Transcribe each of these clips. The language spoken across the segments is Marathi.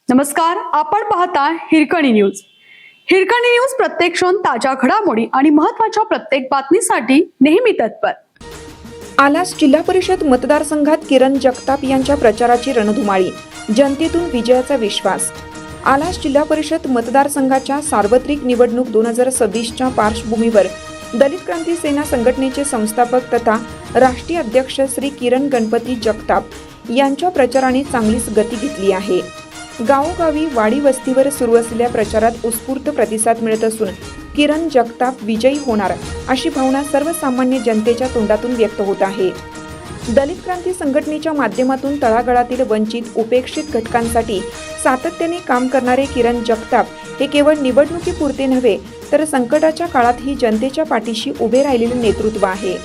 नमस्कार, आपण पाहता हिरकणी न्यूज. हिरकणी न्यूज प्रत्येक क्षण ताज्या घडामोडी आणि महत्त्वाच्या प्रत्येक बातमीसाठी नेहमी तत्पर. आलास जिल्हा परिषद मतदारसंघात किरण जगताप यांच्या प्रचाराची रणधुमाळी, जनतेतून विजयाचा विश्वास. आलास जिल्हा परिषद मतदारसंघाच्या सार्वत्रिक निवडणूक 2026च्या पार्श्वभूमीवर दलित क्रांती सेना संघटनेचे संस्थापक तथा राष्ट्रीय अध्यक्ष श्री किरण गणपती जगताप यांच्या प्रचाराने चांगलीच गती घेतली आहे. गावोगावी वाडी वस्तीवर सुरू असलेल्या प्रचारात उत्स्फूर्त प्रतिसाद मिळत असून किरण जगताप विजयी होणार अशी भावना सर्वसामान्य जनतेच्या तोंडातून व्यक्त होत आहे. दलित क्रांती संघटनेच्या माध्यमातून तळागाळातील वंचित उपेक्षित घटकांसाठी सातत्याने काम करणारे किरण जगताप हे केवळ निवडणुकीपुरते नव्हे तर संकटाच्या काळातही जनतेच्या पाठीशी उभे राहिलेले नेतृत्व आहे.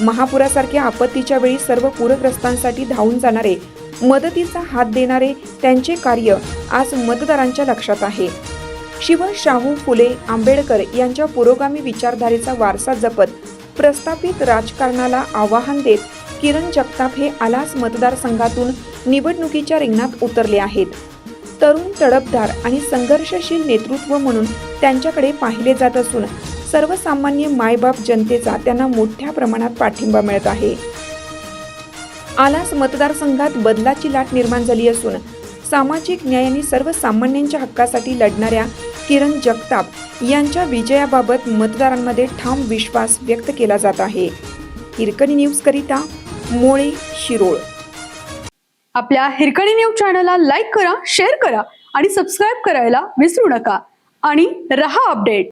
महापुरासारख्या आपत्तीच्या वेळी सर्व पूरग्रस्तांसाठी धावून जाणारे, मदतीचा हात देणारे त्यांचे कार्य आज मतदारांच्या लक्षात आहे. शिव, शाहू, फुले, आंबेडकर यांच्या पुरोगामी विचारधारेचा वारसा जपत प्रस्थापित राजकारणाला आव्हान देत किरण जगताप हे आलास मतदारसंघातून निवडणुकीच्या रिंगणात उतरले आहेत. तरुण, तडफदार आणि संघर्षशील नेतृत्व म्हणून त्यांच्याकडे पाहिले जात असून सर्वसामान्य मायबाप जनतेचा त्यांना मोठ्या प्रमाणात पाठिंबा मिळत आहे. आलास मतदारसंघात बदलाची लाट निर्माण झाली असून सामाजिक न्याय आणि सर्वसामान्यांच्या हक्कासाठी लढणाऱ्या किरण जगताप यांच्या विजयाबाबत मतदारांमध्ये ठाम विश्वास व्यक्त केला जात आहे. हिरकणी न्यूज करिता मोळे, शिरोळ. आपल्या हिरकणी न्यूज चॅनलला लाईक करा, शेअर करा आणि सबस्क्राईब करायला विसरू नका आणि रहा अपडेट.